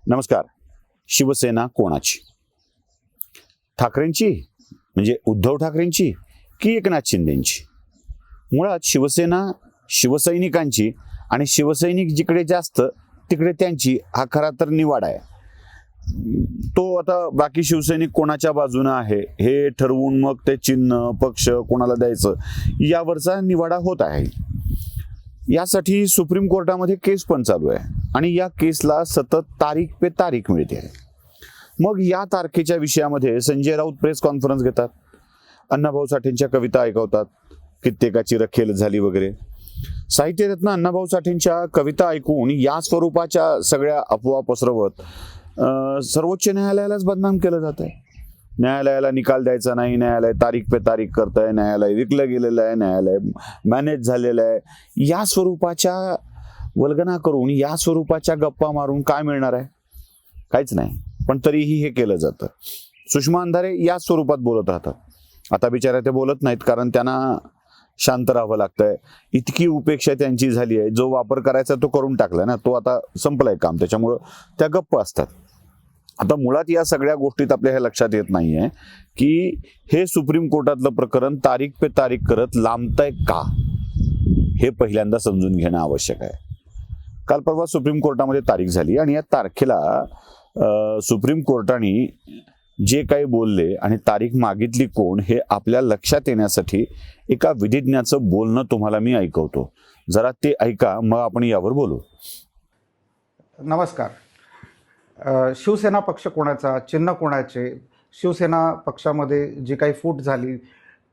नमस्कार. शिवसेना कोणाची? ठाकरेंची म्हणजे उद्धव ठाकरेंची की एकनाथ शिंदेंची? मुळात शिवसेना शिवसैनिकांची आणि शिवसैनिक जिकडे जास्त तिकडे त्यांची हा खरा तर निवाडा आहे. तो आता बाकी शिवसैनिक कोणाच्या बाजूने आहे हे ठरवून मग ते चिन्ह पक्ष कोणाला द्यायचं यावरचा निवाडा होत आहे. यासाठी सुप्रीम कोर्टामध्ये केस पण चालू आहे आणि या केसला सतत तारीख पे तारीख मिळते. मग या तारखेच्या विषयामध्ये संजय राऊत प्रेस कॉन्फरन्स घेतात, अण्णाभाऊ साठेंच्या कविता ऐकवतात, कित्येकाची रखेल झाली वगैरे. साहित्यरत्न अण्णाभाऊ साठेंच्या कविता ऐकून या स्वरूपाच्या सगळ्या अफवा पसरवत सर्वोच्च न्यायालयालाच बदनाम केलं जात आहे. न्यायालयाला निकाल द्यायचा नाही, न्यायालय तारीख पे तारीख करत आहे, न्यायालय विकलं गेलेलं आहे, न्यायालय मॅनेज झालेलं आहे. या स्वरूपाच्या वल्गना करून या स्वरूपाच्या गप्पा मारून काय मिळणार आहे? काहीच नाही. पण तरीही हे केलं जातं. सुषमा अंधारे या स्वरूपात बोलत राहतात. आता बिचारा ते बोलत नाहीत कारण त्यांना शांत राहावं लागतंय. इतकी उपेक्षा त्यांची झाली आहे. जो वापर करायचा तो करून टाकलाय ना, तो आता संपलाय काम, त्याच्यामुळं त्या गप्प असतात. आता मुळात या सगळ्या गोष्टीत आपल्या हे लक्षात येत नाहीये की हे सुप्रीम कोर्टातलं प्रकरण तारीख पे तारीख करत लांबतंय का, हे पहिल्यांदा समजून घेणं आवश्यक आहे. काल परवा सुप्रीम कोर्टामध्ये तारीख झाली आणि या तारखेला सुप्रीम कोर्टाने जे काही बोलले आणि तारीख मागितली कोण हे आपल्या लक्षात येण्यासाठी एका विधिज्ञाचं बोलणं तुम्हाला मी ऐकवतो. जरा ते ऐका, मग आपण यावर बोलू. नमस्कार. शिवसेना पक्ष कोणाचा, चिन्ह कोणाचे, शिवसेना पक्षामध्ये जी काही फूट झाली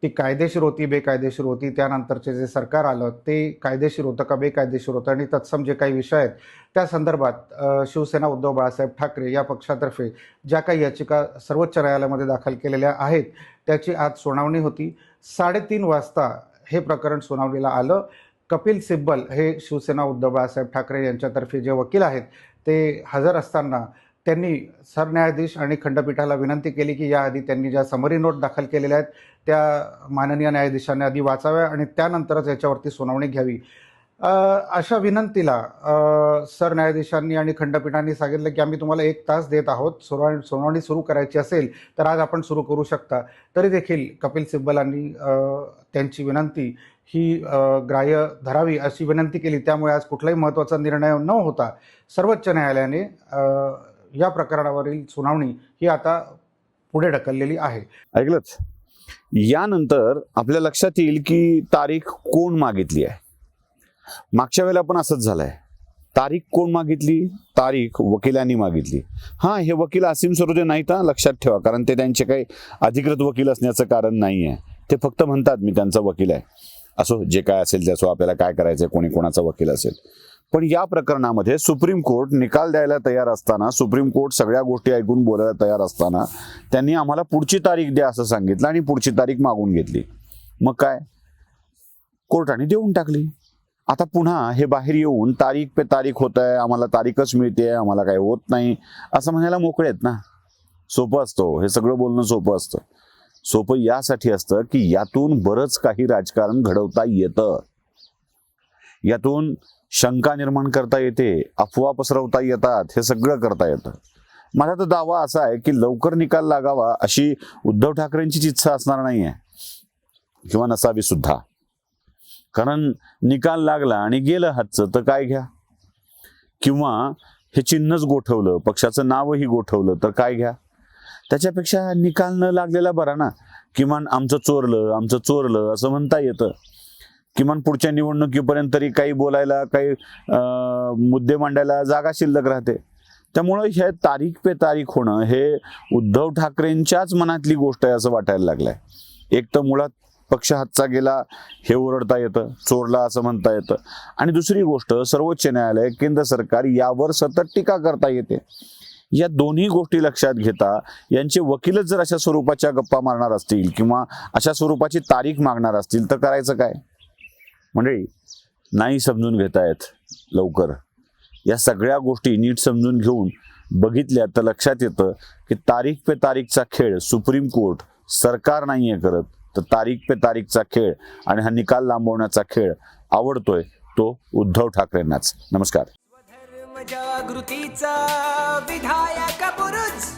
ती कायदेशीर होती बेकायदेशीर होती, त्यानंतरचे जे सरकार आलं ते कायदेशीर होतं का बेकायदेशीर होतं, आणि तत्सम जे काही विषय आहेत त्या संदर्भात शिवसेना उद्धव बाळासाहेब ठाकरे या पक्षातर्फे ज्या काही याचिका सर्वोच्च न्यायालयामध्ये दाखल केलेल्या आहेत त्याची आज सुनावणी होती. 3:30 वाजता हे प्रकरण सुनावणीला आलं. कपिल सिब्बल हे शिवसेना उद्धव बाळासाहेब ठाकरे यांच्यातर्फे जे वकील आहेत ते हजर असताना त्यांनी सरन्यायाधीश आणि खंडपीठाला विनंती केली की याआधी त्यांनी ज्या समरी नोट दाखल केलेल्या आहेत त्या माननीय न्यायाधीशांनी आधी वाचाव्या आणि त्यानंतरच याच्यावरती सुनावणी घ्यावी. अशा विनंतीला सरन्यायाधीशांनी आणि खंडपीठांनी सांगितलं की आम्ही तुम्हाला 1 तास देत आहोत, सुनावणी सुरू करायची असेल तर आज आपण सुरू करू शकता. तरी देखील कपिल सिब्बलांनी त्यांची विनंती ही ग्राह्य धरावी अशी विनंती केली. त्यामुळे आज कुठलाही महत्त्वाचा निर्णय न होता सर्वोच्च न्यायालयाने या प्रकरणावरील सुनावणी ही आता पुढे ढकललेली आहे. ऐकलंच. यानंतर आपल्या लक्षात येईल की तारीख कोण मागितली आहे. मागच्या वेळेला पण असंच झालंय. तारीख कोण मागितली? तारीख वकिलांनी मागितली. हा, हे वकील असीम सरोदे नाहीत, लक्षात ठेवा, कारण ते त्यांचे काही अधिकृत वकील असण्याचं कारण नाही आहे. ते फक्त म्हणतात मी त्यांचा वकील आहे. असो, जे काय असेल त्याचं आपल्याला काय करायचंय, कोणी कोणाचा वकील असेल. पण या प्रकरणामध्ये सुप्रीम कोर्ट निकाल द्यायला तयार असताना, सुप्रीम कोर्ट सगळ्या गोष्टी ऐकून बोलायला तयार असताना त्यांनी आम्हाला पुढची तारीख द्या असं सांगितलं आणि पुढची तारीख मागून घेतली. मग काय, कोर्टाने देऊन टाकली. आता पुन्हा हे बाहेर येऊन तारीख पे तारीख होत आहे, आम्हाला तारीखच मिळते, आम्हाला काय होत नाही असं म्हणायला मोकळे आहेत ना. सोपं असतं हे सगळं बोलणं, सोपं असतं. सोपं यासाठी असतं की यातून बरंच काही राजकारण घडवता येतं, यातून शंका निर्माण करता येते, अफवा पसरवता येतात, हे सगळं करता येतं. माझा तर दावा असा आहे की लवकर निकाल लागावा अशी उद्धव ठाकरेंचीच इच्छा असणार नाही आहे किंवा नसावी सुद्धा. कारण निकाल लागला आणि गेलं हातचं तर काय घ्या, किंवा हे चिन्हच गोठवलं, पक्षाचं नावही गोठवलं तर काय घ्या. त्याच्यापेक्षा निकाल न लागलेला बरा ना. किमान आमचं चोरलं असं म्हणता येतं. किमान पुढच्या निवडणुकीपर्यंत तरी काही बोलायला, काही मुद्दे मांडायला जागा शिल्लक राहते. त्यामुळं हे तारीख पे तारीख होणं हे उद्धव ठाकरेंच्याच मनातली गोष्ट आहे असं वाटायला लागलंय. एक तर मुळात पक्ष हातचा गेला हे ओरडता येतं, चोरला असं म्हणता येतं, आणि दुसरी गोष्ट सर्वोच्च न्यायालय, केंद्र सरकार यावर सतत टीका करता येते. या दोन्ही गोष्टी लक्षात घेता यांचे वकीलच जर अशा स्वरूपाच्या गप्पा मारणार असतील किंवा अशा स्वरूपाची तारीख मागणार असतील तर करायचं काय? मंडळी, नाही समजून घेतायत लवकर. या सगळ्या गोष्टी नीट समजून घेऊन बघितल्या तर लक्षात येतं की तारीख पे तारीखचा खेळ सुप्रीम कोर्ट, सरकार नाहीये करत, तर तारीख पे तारीखचा खेळ आणि हा निकाल लांबवण्याचा खेळ आवडतोय तो उद्धव ठाकरेंनाच. नमस्कार. जनजागृतीचा विधायक बुरुज